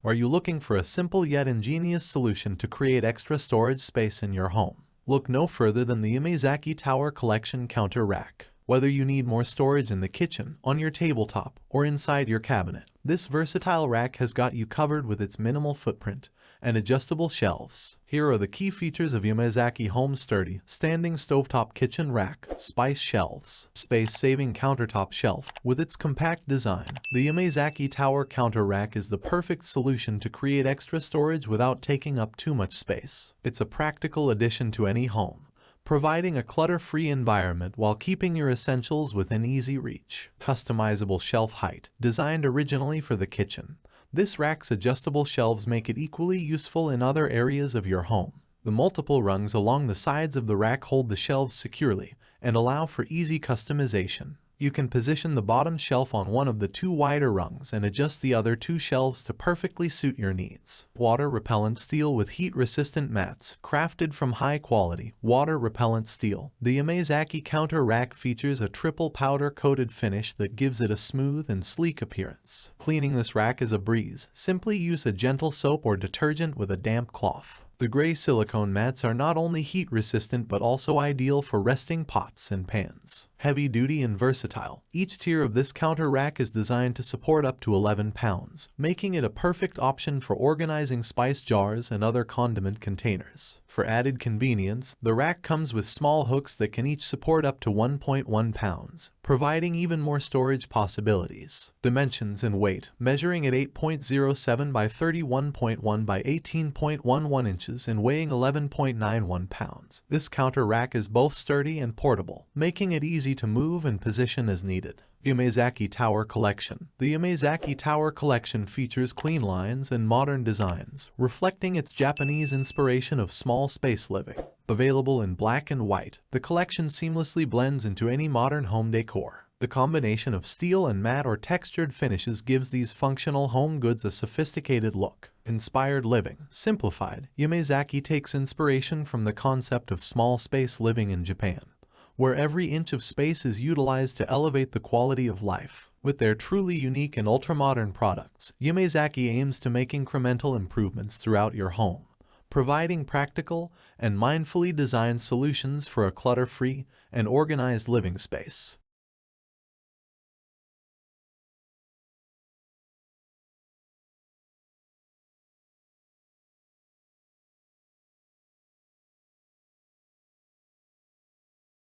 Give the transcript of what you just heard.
Are you looking for a simple yet ingenious solution to create extra storage space in your home? Look no further than the Yamazaki Tower Collection Counter Rack. Whether you need more storage in the kitchen, on your tabletop, or inside your cabinet, this versatile rack has got you covered with its minimal footprint and adjustable shelves. Here are the key features of Yamazaki Home's sturdy, standing stovetop kitchen rack. Spice shelves. Space-saving countertop shelf. With its compact design, the Yamazaki Tower Counter Rack is the perfect solution to create extra storage without taking up too much space. It's a practical addition to any home, providing a clutter-free environment while keeping your essentials within easy reach. Customizable shelf height. Designed originally for the kitchen, this rack's adjustable shelves make it equally useful in other areas of your home. The multiple rungs along the sides of the rack hold the shelves securely and allow for easy customization. You can position the bottom shelf on one of the two wider rungs and adjust the other two shelves to perfectly suit your needs. Water-repellent steel with heat-resistant mats, crafted from high-quality, water-repellent steel. The Yamazaki Counter Rack features a triple powder-coated finish that gives it a smooth and sleek appearance. Cleaning this rack is a breeze. Simply use a gentle soap or detergent with a damp cloth. The gray silicone mats are not only heat-resistant but also ideal for resting pots and pans. Heavy-duty and versatile. Each tier of this counter rack is designed to support up to 11 pounds, making it a perfect option for organizing spice jars and other condiment containers. For added convenience, the rack comes with small hooks that can each support up to 1.1 pounds, providing even more storage possibilities. Dimensions and weight. Measuring at 8.07 by 31.1 by 18.11 inches and weighing 11.91 pounds. This counter rack is both sturdy and portable, making it easy to move and position as needed. Yamazaki Tower Collection. The Yamazaki Tower Collection features clean lines and modern designs, reflecting its Japanese inspiration of small space living. Available in black and white, the collection seamlessly blends into any modern home decor. The combination of steel and matte or textured finishes gives these functional home goods a sophisticated look. Inspired living. Simplified, Yamazaki takes inspiration from the concept of small space living in Japan, where every inch of space is utilized to elevate the quality of life. With their truly unique and ultra-modern products, Yamazaki aims to make incremental improvements throughout your home, providing practical and mindfully designed solutions for a clutter-free and organized living space.